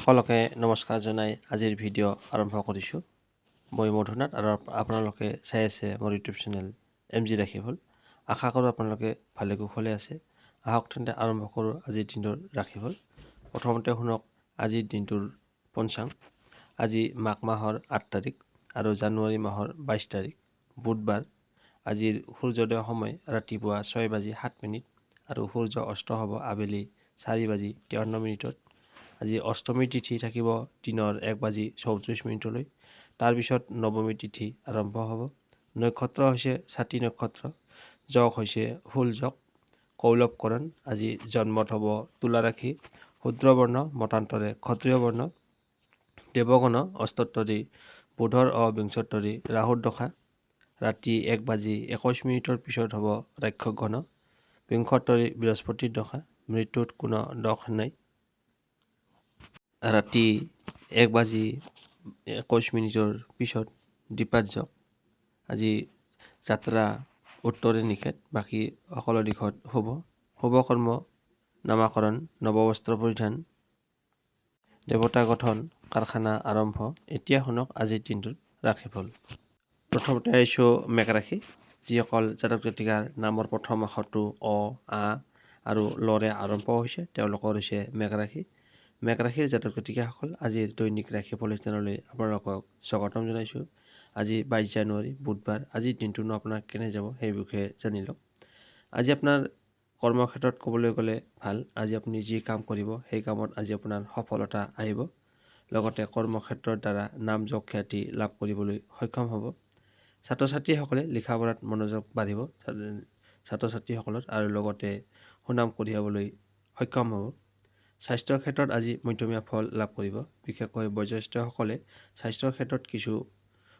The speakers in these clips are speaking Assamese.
সকলোকে নমস্কাৰ জনাই আজিৰ ভিডিঅ' আৰম্ভ কৰিছোঁ। মই মধুনাথ আৰু আপোনালোকে চাই আছে মোৰ ইউটিউব চেনেল MG ৰাশিফল। আশা কৰোঁ আপোনালোকে ভালে কুশলে আছে। আহক তেন্তে আৰম্ভ কৰোঁ আজিৰ দিনটোৰ ৰাশিফল। প্ৰথমতে শুনক আজিৰ দিনটোৰ পঞ্চাং। আজি মাঘ মাহৰ 8 তাৰিখ আৰু জানুৱাৰী মাহৰ 22 তাৰিখ বুধবাৰ। আজিৰ সূৰ্যোদয় সময় ৰাতিপুৱা 6:07 আৰু সূৰ্য অস্ত হ'ব আবেলি 4:53। আজি অষ্টমী তিথি থাকিব দিনৰ 1:34। তাৰপিছত নৱমী তিথি আৰম্ভ হ'ব। নক্ষত্ৰ হৈছে ছাতি নক্ষত্ৰ। যোগ হৈছে ফুল যোগ। কৌলৱকৰণ আজি জন্মত হ'ব তুলা ৰাশি। শূদ্ৰবৰ্ণ মতান্তৰে ক্ষত্ৰিয় বৰ্ণ। দেৱগণ অষ্টোত্তৰী বুধৰ অবিংশোত্তৰী ৰাহুৰ দশা। ৰাতি 1:21 পিছত হ'ব ৰাক্ষসগণ। বিংশোত্তৰী বৃহস্পতিৰ দশা। মৃত্যুত কোনো দোষ নাই। ৰাতি 1:21 পিছত দ্বিপাদ। আজি যাত্ৰা উত্তৰে নিষেধ, বাকী সকলো দিশত শুভ। শুভকৰ্ম নামাকৰণ, নৱবস্ত্ৰ পৰিধান, দেৱতা গঠন, কাৰখানা আৰম্ভ। এতিয়া শুনক আজিৰ দিনটোৰ ৰাশিফল। প্ৰথমতে আহিছোঁ মেঘ ৰাশি। যিসকল জাতক জাতিকাৰ নামৰ প্ৰথম আখৰটো অ, আ আৰু লৰে আৰম্ভ হৈছে তেওঁলোকৰ হৈছে মেঘ ৰাশি। মেঘ ৰাশিৰ জাতক জাতিকাসকল আজিৰ দৈনিক ৰাশিফল চেনেললৈ আপোনালোকক স্বাগতম জনাইছোঁ। আজি 22 জানুৱাৰী বুধবাৰ। আজিৰ দিনটোনো আপোনাৰ কেনে যাব সেই বিষয়ে জানি লওক। আজি আপোনাৰ কৰ্মক্ষেত্ৰত ক'বলৈ গ'লে ভাল। আজি আপুনি যি কাম কৰিব সেই কামত আজি আপোনাৰ সফলতা আহিব। লগতে কৰ্মক্ষেত্ৰৰ দ্বাৰা নাম যশ খ্যাতি লাভ কৰিবলৈ সক্ষম হ'ব। ছাত্ৰ ছাত্ৰীসকলে লিখা পঢ়াত মনোযোগ বাঢ়িব ছাত্ৰ ছাত্ৰীসকলৰ আৰু লগতে সুনাম কঢ়িয়াবলৈ সক্ষম হ'ব। স্বাস্থ্যৰ ক্ষেত্ৰত আজি মধ্যমীয়া ফল লাভ কৰিব। বিশেষকৈ বয়োজ্যেষ্ঠসকলে স্বাস্থ্যৰ ক্ষেত্ৰত কিছু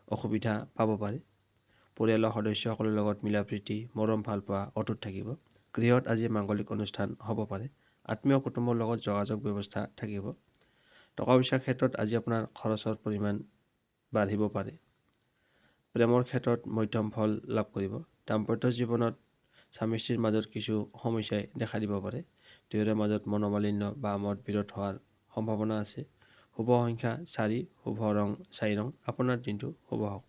অসুবিধা পাব পাৰে। পৰিয়ালৰ সদস্যসকলৰ লগত মিলা প্ৰীতি মৰম ভাল পোৱা অটুট থাকিব। গৃহত আজি মাংগলিক অনুষ্ঠান হ'ব পাৰে। আত্মীয় কুটুম্বৰ লগত যোগাযোগ ব্যৱস্থা থাকিব। টকা পইচাৰ ক্ষেত্ৰত আজি আপোনাৰ খৰচৰ পৰিমাণ বাঢ়িব পাৰে। প্ৰেমৰ ক্ষেত্ৰত মধ্যম ফল লাভ কৰিব। দাম্পত্য জীৱনত স্বামী স্ত্ৰীৰ মাজত কিছু সমস্যাই দেখা দিব পাৰে। দুয়োৰে মাজত মনোমালিন্য বা মত বিৰোধ হোৱাৰ সম্ভাৱনা আছে। শুভ সংখ্যা 4, শুভ ৰং 4 ৰং। আপোনাৰ দিনটো শুভ হওক।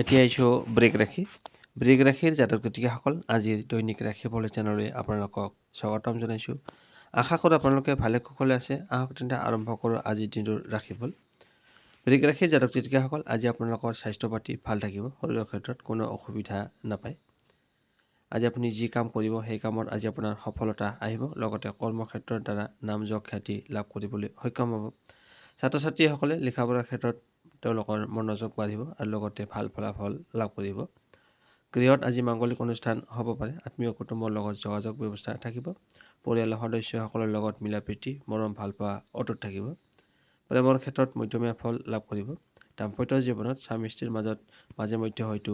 এতিয়া আহিছোঁ বৃষ ৰাশি। বৃষ ৰাশিৰ জাতক জাতিকাসকল আজিৰ দৈনিক ৰাশিফল চেনেললৈ আপোনালোকক স্বাগতম জনাইছোঁ। আশা কৰোঁ আপোনালোকে ভালে কুশলে আছে। আহক তেন্তে আৰম্ভ কৰোঁ আজিৰ দিনটোৰ ৰাশিফল। বৃষ ৰাশিৰ জাতক জাতিকাসকল আজি আপোনালোকৰ স্বাস্থ্য পাতি ভাল থাকিব। শৰীৰৰ ক্ষেত্ৰত কোনো অসুবিধা নাপায়। আজি আপুনি যি কাম কৰিব সেই কামত আজি আপোনাৰ সফলতা আহিব। লগতে কৰ্মক্ষেত্ৰৰ দ্বাৰা নাম যশ খ্যাতি লাভ কৰিবলৈ সক্ষম হ'ব। ছাত্ৰ ছাত্ৰীসকলে লিখা পঢ়াৰ ক্ষেত্ৰত তেওঁলোকৰ মনোযোগ বাঢ়িব আৰু লগতে ভাল ফলাফল লাভ কৰিব। গৃহত আজি মাংগলিক অনুষ্ঠান হ'ব পাৰে। আত্মীয় কুটুম্বৰ লগত যোগাযোগ ব্যৱস্থা থাকিব। পৰিয়ালৰ সদস্যসকলৰ লগত মিলা প্ৰীতি মৰম ভাল পোৱা অটুট থাকিব। প্ৰেমৰ ক্ষেত্ৰত মধ্যমীয়া ফল লাভ কৰিব। দাম্পত্য জীৱনত স্বামী স্ত্ৰীৰ মাজত মাজে মধ্যে হয়তো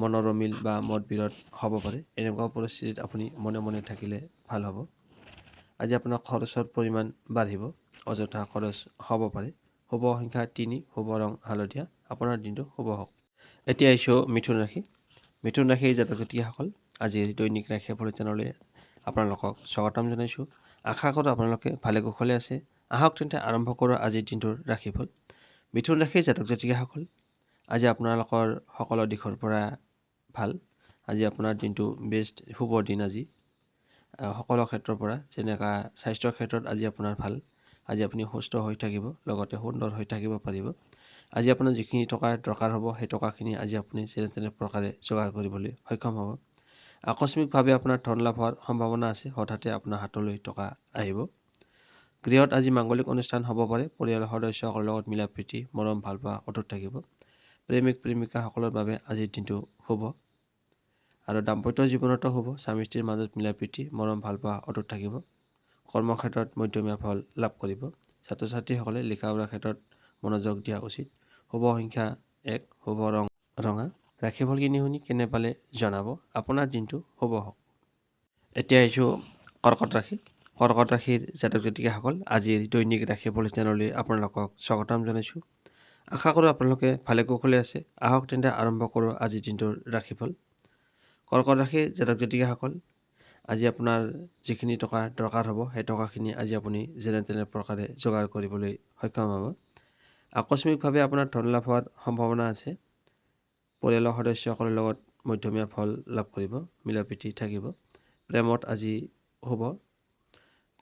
মনৰ অমিল বা মত বিৰোধ হ'ব পাৰে। এনেকুৱা পৰিস্থিতিত আপুনি মনে মনে থাকিলে ভাল হ'ব। আজি আপোনাৰ খৰচৰ পৰিমাণ বাঢ়িব। অযথা খৰচ হ'ব পাৰে। শুভ সংখ্যা 3, শুভ ৰং হালধীয়া। আপোনাৰ দিনটো শুভ হওক। এতিয়া আহিছোঁ মিথুন ৰাশি। মিথুন ৰাশিৰ জাতক জাতিকাসকল আজিৰ দৈনিক ৰাশিফল চেনেললৈ আপোনালোকক স্বাগতম জনাইছোঁ। আশা কৰোঁ আপোনালোকে ভালে কুশলে আছে। আহক তেন্তে আৰম্ভ কৰোঁ আজিৰ দিনটোৰ ৰাশিফল। মিথুন ৰাশিৰ জাতক জাতিকাসকল আজি আপোনালোকৰ সকলো দিশৰ পৰা ভাল। আজি আপোনাৰ দিনটো বেষ্ট শুভ দিন। আজি সকলো ক্ষেত্ৰৰ পৰা যেনেকুৱা স্বাস্থ্যৰ ক্ষেত্ৰত আজি আপোনাৰ ভাল। আজি আপুনি সুস্থ হৈ থাকিব, লগতে সুন্দৰ হৈ থাকিব পাৰিব। আজি আপোনাৰ যিখিনি টকাৰ দৰকাৰ হ'ব সেই টকাখিনি আজি আপুনি যেনে তেনে প্ৰকাৰে যোগাৰ কৰিবলৈ সক্ষম হ'ব। আকস্মিকভাৱে আপোনাৰ ধন লাভ হোৱাৰ সম্ভাৱনা আছে। হঠাতে আপোনাৰ হাতলৈ টকা আহিব। গৃহত আজি মাংগলিক অনুষ্ঠান হ'ব পাৰে। পৰিয়ালৰ সদস্যসকলৰ লগত মিলা প্ৰীতি মৰম ভাল পোৱা অটুট থাকিব। প্ৰেমিক প্ৰেমিকাসকলৰ বাবে আজিৰ দিনটো শুভ আৰু দাম্পত্য জীৱনতো শুভ। স্বামী স্ত্ৰীৰ মাজত মিলা প্ৰীতি মৰম ভাল পোৱা অটুট থাকিব। কৰ্মক্ষেত্ৰত মধ্যমীয়া ফল লাভ কৰিব। ছাত্ৰ ছাত্ৰীসকলে লিখা পঢ়াৰ ক্ষেত্ৰত মনোযোগ দিয়া উচিত। শুভ সংখ্যা 1, শুভ ৰং ৰঙা। ৰাশিফলখিনি শুনি কেনে পালে জনাব। আপোনাৰ দিনটো শুভ হওক। এতিয়া আহিছোঁ কৰ্কট ৰাশি। কৰ্কট ৰাশিৰ জাতক জাতিকাসকল আজিৰ দৈনিক ৰাশিফল চেনেললৈ আপোনালোকক স্বাগতম জনাইছোঁ। আশা কৰোঁ আপোনালোকে ভালে কুশলে আছে। আহক তেন্তে আৰম্ভ কৰোঁ আজিৰ দিনটোৰ ৰাশিফল। কৰ্কট ৰাশিৰ জাতক জাতিকাসকল আজি আপোনাৰ যিখিনি টকা দৰকাৰ হ'ব সেই টকাখিনি আজি আপুনি যেনে তেনে প্ৰকাৰে যোগাৰ কৰিবলৈ সক্ষম হ'ব। আকস্মিকভাৱে আপোনাৰ ধন লাভ হোৱাৰ সম্ভাৱনা আছে। পৰিয়ালৰ সদস্যসকলৰ লগত মধ্যমীয়া ফল লাভ কৰিব, মিলাপ্ৰীতি থাকিব। প্ৰেমত আজি হ'ব।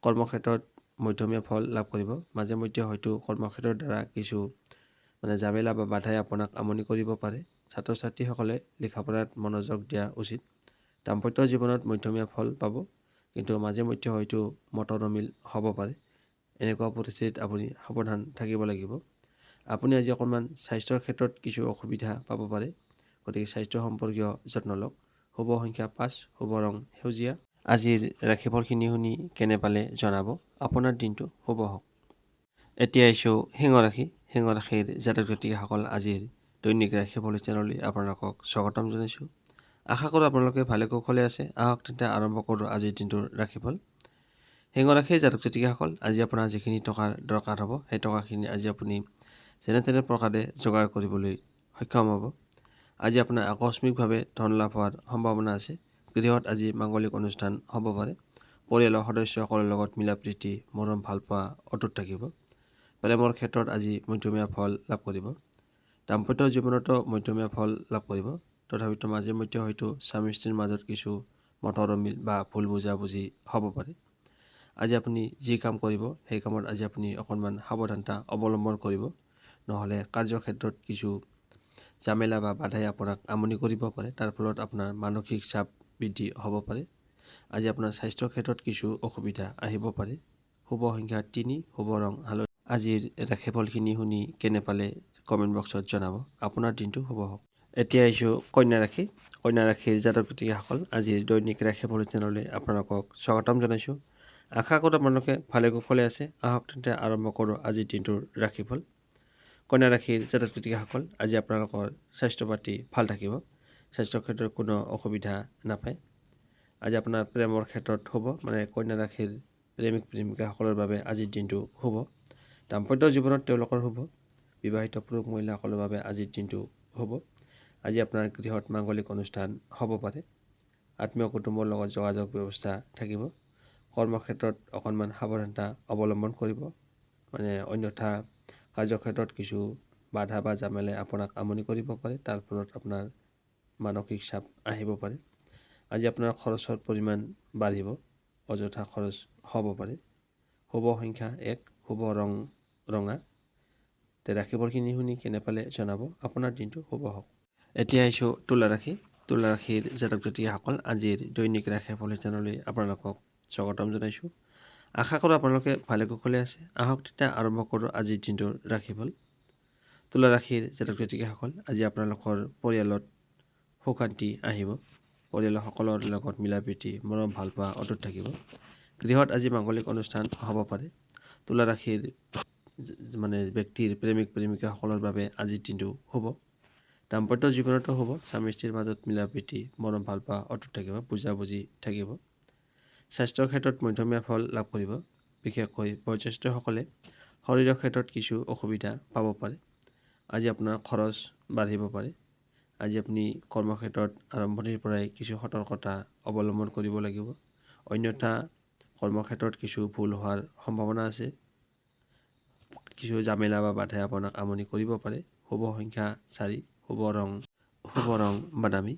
কৰ্মক্ষেত্ৰত মধ্যমীয়া ফল লাভ কৰিব। মাজে মধ্যে হয়তো কৰ্মক্ষেত্ৰৰ দ্বাৰা কিছু ঝামেলা বা বাধাই আপোনাক আমনি কৰিব পাৰে। ছাত্ৰ ছাত্ৰীসকলে লিখা পঢ়াত মনোযোগ দিয়া উচিত। দাম্পত্য জীৱনত মধ্যমীয়া ফল পাব, কিন্তু মাজে মধ্যে হয়তো মতৰ অমিল হ'ব পাৰে। এনেকুৱা পৰিস্থিতিত আপুনি সাৱধান থাকিব লাগিব। আপুনি আজি অকণমান স্বাস্থ্যৰ ক্ষেত্ৰত কিছু অসুবিধা পাব পাৰে, গতিকে স্বাস্থ্য সম্পৰ্কীয় যত্ন লওক। শুভ সংখ্যা 5, শুভ ৰং সেউজীয়া। আজিৰ ৰাশিফলখিনি শুনি কেনে পালে জনাব। আপোনাৰ দিনটো শুভ হওক। এতিয়া আহিছোঁ সিংহ ৰাশি। সিংহ ৰাশিৰ জাতক জাতিকাসকল, আজিৰ দৈনিক ৰাশিফল চেনেললৈ আপোনালোকক স্বাগতম জনাইছোঁ। আশা কৰোঁ আপোনালোকে ভালে কুশলে আছে। আহক তেন্তে আৰম্ভ কৰোঁ আজিৰ দিনটোৰ ৰাশিফল। সিংহ ৰাশিৰ জাতক জাতিকাসকল, আজি আপোনাৰ যিখিনি টকাৰ দৰকাৰ হ'ব সেই টকাখিনি আজি আপুনি যেনে তেনে প্ৰকাৰে যোগাৰ কৰিবলৈ সক্ষম হ'ব। আজি আপোনাৰ আকস্মিকভাৱে ধন লাভ হোৱাৰ সম্ভাৱনা আছে। গৃহত আজি মাংগলিক অনুষ্ঠান হ'ব পাৰে। পৰিয়ালৰ সদস্যসকলৰ লগত মিলাপ্ৰীতি, মৰম ভালপোৱা অটুট থাকিব। প্ৰেমৰ ক্ষেত্ৰত আজি মধ্যমীয়া ফল লাভ কৰিব। দাম্পত্য জীৱনতো মধ্যমীয়া ফল লাভ কৰিব। তথাপিতো মাজে মধ্যে হয়তো স্বামী স্ত্ৰীৰ মাজত কিছু মতৰ অমিল বা ভুল বুজাবুজি হ'ব পাৰে। আজি আপুনি যি কাম কৰিব সেই কামত আজি আপুনি অকণমান সাৱধানতা অৱলম্বন কৰিব, নহ'লে কাৰ্যক্ষেত্ৰত কিছু ঝামেলা বা বাধাই আপোনাক আমনি কৰিব পাৰে। তাৰ ফলত আপোনাৰ মানসিক চাপ বৃদ্ধি হ'ব পাৰে। আজি আপোনাৰ স্বাস্থ্যৰ ক্ষেত্ৰত কিছু অসুবিধা আহিব পাৰে। শুভ সংখ্যা 3, শুভ ৰং হালধীয়া। আজিৰ ৰাশিফলখিনি শুনি কেনে পালে কমেণ্ট বক্সত জনাব। আপোনাৰ দিনটো শুভ হওক। এতিয়া আহিছোঁ কন্যা ৰাশি। কন্যা ৰাশিৰ জাতক জাতিকাসকল, আজিৰ দৈনিক ৰাশিফল চেনেললৈ আপোনালোকক স্বাগতম জনাইছোঁ। আশা কৰোঁ আপোনালোকে ভালে কুশলে আছে। আহক তেন্তে আৰম্ভ কৰোঁ আজিৰ দিনটোৰ ৰাশিফল। কন্যা ৰাশিৰ জাতক জাতিকাসকল, আজি আপোনালোকৰ স্বাস্থ্য পাতি ভাল থাকিব। স্বাস্থ্যৰ ক্ষেত্ৰত কোনো অসুবিধা নাপায়। আজি আপোনাৰ প্ৰেমৰ ক্ষেত্ৰত শুভ, কন্যা ৰাশিৰ প্ৰেমিক প্ৰেমিকাসকলৰ বাবে আজিৰ দিনটো শুভ। দাম্পত্য জীৱনত তেওঁলোকৰ শুভ। বিবাহিত পুৰুষ মহিলাসকলৰ বাবে আজিৰ দিনটো শুভ। আজি আপোনাৰ গৃহত মাংগলিক অনুষ্ঠান হ'ব পাৰে। আত্মীয় কুটুম্বৰ লগত যোগাযোগ ব্যৱস্থা থাকিব। কৰ্মক্ষেত্ৰত অকণমান সাৱধানতা অৱলম্বন কৰিব, অন্যথা কাৰ্যক্ষেত্ৰত কিছু বাধা বা ঝামেলাই আপোনাক আমনি কৰিব পাৰে। তাৰ ফলত আপোনাৰ মানসিক চাপ আহিব পাৰে। আজি আপোনাৰ খৰচৰ পৰিমাণ বাঢ়িব, অযথা খৰচ হ'ব পাৰে। শুভ সংখ্যা 1, শুভ ৰং ৰঙা। ৰাশিফলখিনি শুনি কেনে পালে জনাব। আপোনাৰ দিনটো শুভ হওক। এতিয়া আহিছোঁ তুলা ৰাশি। তুলা ৰাশিৰ জাতক জাতিকাসকল, আজিৰ দৈনিক ৰাশিফল চেনেললৈ আপোনালোকক স্বাগতম জনাইছোঁ। আশা কৰোঁ আপোনালোকে ভালে কুশলে আছে। আহক তেতিয়া আৰম্ভ কৰোঁ আজিৰ দিনটোৰ ৰাশিফল। তুলা ৰাশিৰ জাতক জাতিকাসকল, আজি আপোনালোকৰ পৰিয়ালত সুখ শান্তি আহিব। পৰিয়ালৰ সকলৰ লগত মিলাপ্ৰীতি, মৰম ভালপোৱা অটুট থাকিব। গৃহত আজি মাংগলিক অনুষ্ঠান হ'ব পাৰে। তুলা ৰাশিৰ ব্যক্তিৰ প্ৰেমিক প্ৰেমিকাসকলৰ বাবে আজিৰ দিনটো শুভ। দাম্পত্য জীৱনতো শুভ। স্বামী স্ত্ৰীৰ মাজত মিলাপ্ৰীতি, মৰম ভালপোৱা অটুট থাকিব, বুজাবুজি থাকিব। স্বাস্থ্যৰ ক্ষেত্ৰত মধ্যমীয়া ফল লাভ কৰিব। বিশেষকৈ বয়োজ্যেষ্ঠসকলে শৰীৰৰ ক্ষেত্ৰত কিছু অসুবিধা পাব পাৰে। আজি আপোনাৰ খৰচ বাঢ়িব পাৰে। আজি আপুনি কৰ্মক্ষেত্ৰত আৰম্ভণিৰ পৰাই কিছু সতৰ্কতা অৱলম্বন কৰিব লাগিব, অন্যথা কৰ্মক্ষেত্ৰত কিছু ভুল হোৱাৰ সম্ভাৱনা আছে। কিছু ঝামেলা বা বাধাই আপোনাক আমনি কৰিব পাৰে। শুভ সংখ্যা 4, শুভ ৰং বাদামী।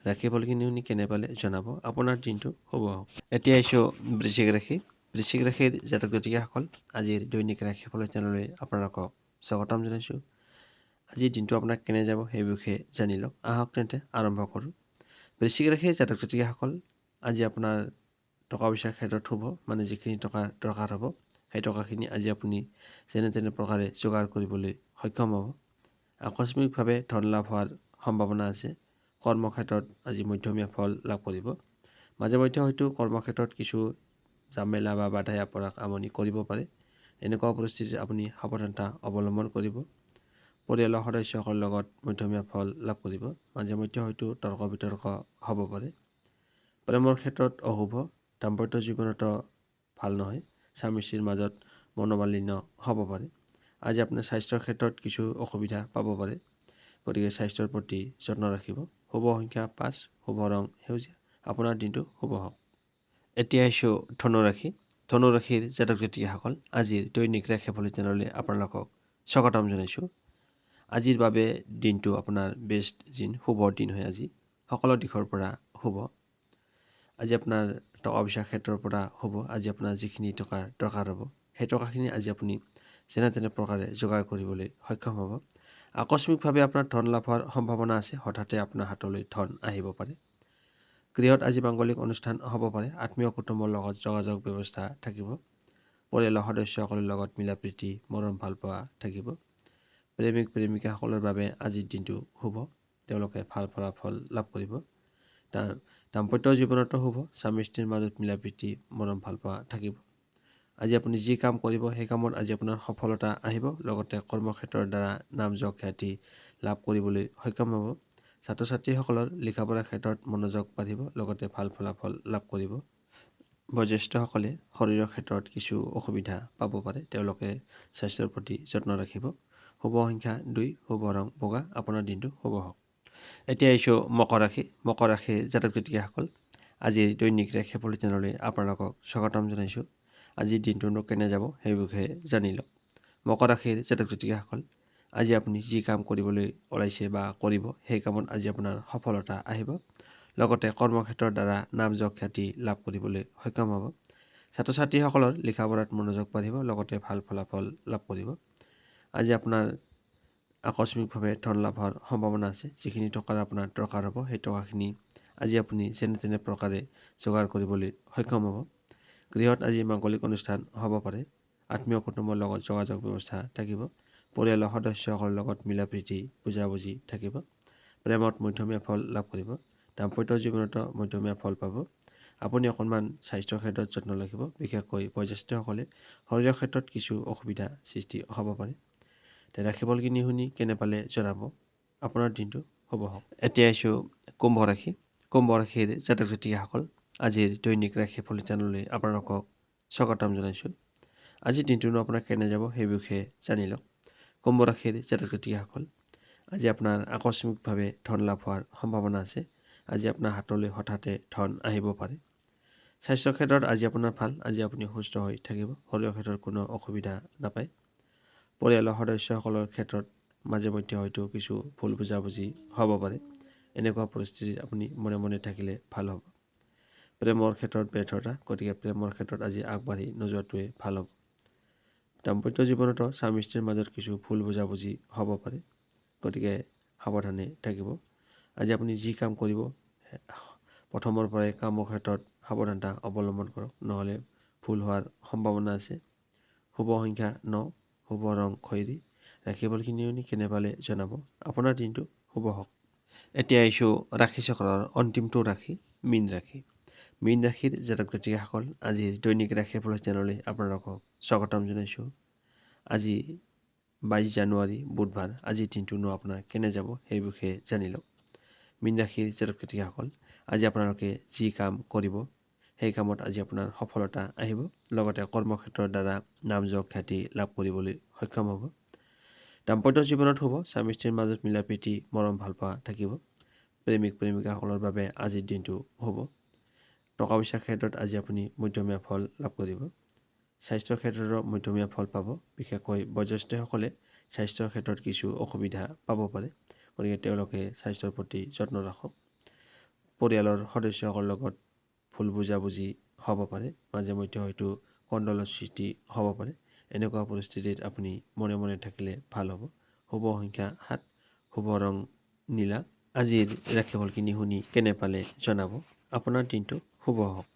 ৰাশিফলখিনি শুনি কেনে পালে জনাব। আপোনাৰ দিনটো শুভ হওক। এতিয়া আহিছোঁ বৃশ্চিক ৰাশি। বৃশ্চিক ৰাশিৰ জাতক জাতিকাসকল, আজিৰ দৈনিক ৰাশিফল চেনেললৈ আপোনালোকক স্বাগতম জনাইছোঁ। আজিৰ দিনটো আপোনাক কেনে যাব সেই বিষয়ে জানি লওক। আহক তেন্তে আৰম্ভ কৰোঁ। বৃশ্চিক ৰাশিৰ জাতক জাতিকাসকল, আজি আপোনাৰ টকা পইচাৰ ক্ষেত্ৰত শুভ, যিখিনি টকাৰ দৰকাৰ হ'ব সেই টকাখিনি আজি আপুনি যেনে তেনে প্ৰকাৰে যোগাৰ কৰিবলৈ সক্ষম হ'ব। আকস্মিকভাৱে ধন লাভ হোৱাৰ সম্ভাৱনা আছে। কৰ্মক্ষেত্ৰত আজি মধ্যমীয়া ফল লাভ কৰিব। মাজে মধ্যে হয়তো কৰ্মক্ষেত্ৰত কিছু ঝামেলা বা বাধাই আপোনাক আমনি কৰিব পাৰে। এনেকুৱা পৰিস্থিতিত আপুনি সাৱধানতা অৱলম্বন কৰিব। পৰিয়ালৰ সদস্যসকলৰ লগত মধ্যমীয়া ফল লাভ কৰিব। মাজে মধ্যে হয়তো তৰ্ক বিতৰ্ক হ'ব পাৰে। প্ৰেমৰ ক্ষেত্ৰত অশুভ। দাম্পত্য জীৱনতো ভাল নহয়। স্বামী স্ত্ৰীৰ মাজত মনোমালিন্য হ'ব পাৰে। আজি আপোনাৰ স্বাস্থ্যৰ ক্ষেত্ৰত কিছু অসুবিধা পাব পাৰে, গতিকে স্বাস্থ্যৰ প্ৰতি যত্ন ৰাখিব। শুভ সংখ্যা 5, শুভ ৰং সেউজীয়া। আপোনাৰ দিনটো শুভ হওক। এতিয়া আহিছোঁ ধনুৰাশি। ধনুৰাশিৰ জাতক জাতিকাসকল, আজিৰ দৈনিক ৰাশিফল চেনেললৈ আপোনালোকক স্বাগতম জনাইছোঁ। আজিৰ বাবে দিনটো আপোনাৰ বেষ্ট দিন, শুভৰ দিন হয়। আজি সকলো দিশৰ পৰা শুভ। আজি আপোনাৰ টকা পইচাৰ ক্ষেত্ৰৰ পৰা শুভ। আজি আপোনাৰ যিখিনি টকাৰ দৰকাৰ হ'ব, সেই টকাখিনি আজি আপুনি যেনে তেনে প্ৰকাৰে যোগাৰ কৰিবলৈ সক্ষম হ'ব। আকস্মিকভাৱে আপোনাৰ ধন লাভ হোৱাৰ সম্ভাৱনা আছে। হঠাতে আপোনাৰ হাতলৈ ধন আহিব পাৰে। গৃহত আজি মাংগলিক অনুষ্ঠান হ'ব পাৰে। আত্মীয় কুটুম্বৰ লগত যোগাযোগ ব্যৱস্থা থাকিব। পৰিয়ালৰ সদস্যসকলৰ লগত মিলা প্ৰীতি, মৰম ভাল পোৱা থাকিব। প্ৰেমিক প্ৰেমিকাসকলৰ বাবে আজিৰ দিনটো শুভ। তেওঁলোকে ভাল ফলাফল লাভ কৰিব। দাম্পত্য জীৱনতো শুভ। স্বামী স্ত্ৰীৰ মাজত মিলা প্ৰীতি, মৰম ভাল পোৱা থাকিব। আজি আপুনি যি কাম কৰিব, সেই কামত আজি আপোনাৰ সফলতা আহিব। লগতে কৰ্মক্ষেত্ৰৰ দ্বাৰা নাম যশ খ্যাতি লাভ কৰিবলৈ সক্ষম হ'ব। ছাত্ৰ ছাত্ৰীসকলৰ লিখা পঢ়াৰ ক্ষেত্ৰত মনোযোগ বাঢ়িব। লগতে ভাল ফলাফল লাভ কৰিব। বয়োজ্যেষ্ঠসকলে শৰীৰৰ ক্ষেত্ৰত কিছু অসুবিধা পাব পাৰে। তেওঁলোকে স্বাস্থ্যৰ প্ৰতি যত্ন ৰাখিব। শুভ সংখ্যা 2, শুভ ৰং বগা। আপোনাৰ দিনটো শুভ হওক। এতিয়া আহিছোঁ মকৰ ৰাশি। মকৰ ৰাশিৰ জাতক জাতিকাসকল, আজিৰ দৈনিক ৰাশিফল চেনেললৈ আপোনালোকক স্বাগতম জনাইছোঁ। আজিৰ দিনটোনো কেনে যাব সেই বিষয়ে জানি লওক। মকৰ ৰাশিৰ জাতক জাতিকাসকল, আজি আপুনি যি কাম কৰিবলৈ ওলাইছে বা কৰিব, সেই কামত আজি আপোনাৰ সফলতা আহিব। লগতে কৰ্মক্ষেত্ৰৰ দ্বাৰা নাম যশ খ্যাতি লাভ কৰিবলৈ সক্ষম হ'ব। ছাত্ৰ ছাত্ৰীসকলৰ লিখা পঢ়াত মনোযোগ বাঢ়িব। লগতে ভাল ফলাফল লাভ কৰিব। আজি আপোনাৰ আকস্মিকভাৱে ধন লাভ হোৱাৰ সম্ভাৱনা আছে। যিখিনি টকাৰ আপোনাৰ দৰকাৰ হ'ব, সেই টকাখিনি আজি আপুনি যেনে তেনে প্ৰকাৰে যোগাৰ কৰিবলৈ সক্ষম হ'ব। গৃহত আজি মাংগলিক অনুষ্ঠান হ'ব পাৰে। আত্মীয় কুটুম্বৰ লগত যোগাযোগ ব্যৱস্থা থাকিব। পৰিয়ালৰ সদস্যসকলৰ লগত মিলা প্ৰীতি, বুজাবুজি থাকিব। প্ৰেমত মধ্যমীয়া ফল লাভ কৰিব। দাম্পত্য জীৱনতো মধ্যমীয়া ফল পাব। আপুনি অকণমান স্বাস্থ্যৰ ক্ষেত্ৰত যত্ন ৰাখিব। বিশেষকৈ বয়োজ্যেষ্ঠসকলে শৰীৰৰ ক্ষেত্ৰত কিছু অসুবিধা সৃষ্টি হ'ব পাৰে। ৰাশিফলখিনি শুনি কেনে পালে জনাব। আপোনাৰ দিনটো শুভ হওক। এতিয়া আহিছোঁ কুম্ভ ৰাশি। কুম্ভ ৰাশিৰ জাতক জাতিকাসকল, আজিৰ দৈনিক ৰাশিফল চেনেললৈ আপোনালোকক স্বাগতম জনাইছোঁ। আজিৰ দিনটোনো আপোনাৰ কেনে যাব সেই বিষয়ে জানি লওক। কুম্ভ ৰাশিৰ জাতক জাতিকাসকল, আজি আপোনাৰ আকস্মিকভাৱে ধন লাভ হোৱাৰ সম্ভাৱনা আছে। আজি আপোনাৰ হাতলৈ হঠাতে ধন আহিব পাৰে। স্বাস্থ্যৰ ক্ষেত্ৰত আজি আপোনাৰ ভাল। আজি আপুনি সুস্থ হৈ থাকিব। শৰীৰৰ ক্ষেত্ৰত কোনো অসুবিধা নাপায়। পৰিয়ালৰ সদস্যসকলৰ ক্ষেত্ৰত মাজে মধ্যে হয়তো কিছু ভুল বুজাবুজি হ'ব পাৰে। এনেকুৱা পৰিস্থিতিত আপুনি মনে মনে থাকিলে ভাল হ'ব। প্ৰেমৰ ক্ষেত্ৰত ব্যৰ্থতা, গতিকে প্ৰেমৰ ক্ষেত্ৰত আজি আগবাঢ়ি নোযোৱাটোৱে ভাল হ'ব। দাম্পত্য জীৱনতো স্বামী স্ত্ৰীৰ মাজত কিছু ভুল বুজাবুজি হ'ব পাৰে। গতিকে সাৱধানে থাকিব। আজি আপুনি যি কাম কৰিব, প্ৰথমৰ পৰাই কামৰ ক্ষেত্ৰত সাৱধানতা অৱলম্বন কৰক, নহ'লে ভুল হোৱাৰ সম্ভাৱনা আছে। শুভ সংখ্যা 9, শুভ ৰং খয়েৰী। ৰাশিফলখিনি শুনি কেনে পালে জনাব। আপোনাৰ দিনটো শুভ হওক। এতিয়া আহিছোঁ ৰাশি চক্ৰৰ অন্তিমটো ৰাশি, মীন ৰাশি। মীন ৰাশিৰ জাতক জাতিকাসকল, আজিৰ দৈনিক ৰাশিফল চেনেললৈ আপোনালোকক স্বাগতম জনাইছোঁ। আজি 22 জানুৱাৰী বুধবাৰ। আজিৰ দিনটোনো আপোনাৰ কেনে যাব সেই বিষয়ে জানি লওক। মীন ৰাশিৰ জাতক জাতিকাসকল, আজি আপোনালোকে যি কাম কৰিব, সেই কামত আজি আপোনাৰ সফলতা আহিব। লগতে কৰ্মক্ষেত্ৰৰ দ্বাৰা নাম যশ খ্যাতি লাভ কৰিবলৈ সক্ষম হ'ব। দাম্পত্য জীৱনত শুভ। স্বামী স্ত্ৰীৰ মাজত মিলা প্ৰীতি, মৰম ভাল পোৱা থাকিব। প্ৰেমিক প্ৰেমিকাসকলৰ বাবে আজিৰ দিনটো শুভ। টকা পইচাৰ ক্ষেত্ৰত আজি আপুনি মধ্যমীয়া ফল লাভ কৰিব। স্বাস্থ্যৰ ক্ষেত্ৰতো মধ্যমীয়া ফল পাব। বিশেষকৈ বয়োজ্যেষ্ঠসকলে স্বাস্থ্যৰ ক্ষেত্ৰত কিছু অসুবিধা পাব পাৰে। গতিকে তেওঁলোকে স্বাস্থ্যৰ প্ৰতি যত্ন ৰাখক। পৰিয়ালৰ সদস্যসকলৰ লগত ভুল বুজাবুজি হ'ব পাৰে। মাজে মধ্যে হয়তো কণ্ডলৰ সৃষ্টি হ'ব পাৰে। এনেকুৱা পৰিস্থিতিত আপুনি মনে মনে থাকিলে ভাল হ'ব। শুভ সংখ্যা 7, শুভ ৰং নীলা। আজিৰ ৰাশিফলখিনি শুনি কেনে পালে জনাব। আপোনাৰ দিনটো শুভ হওক।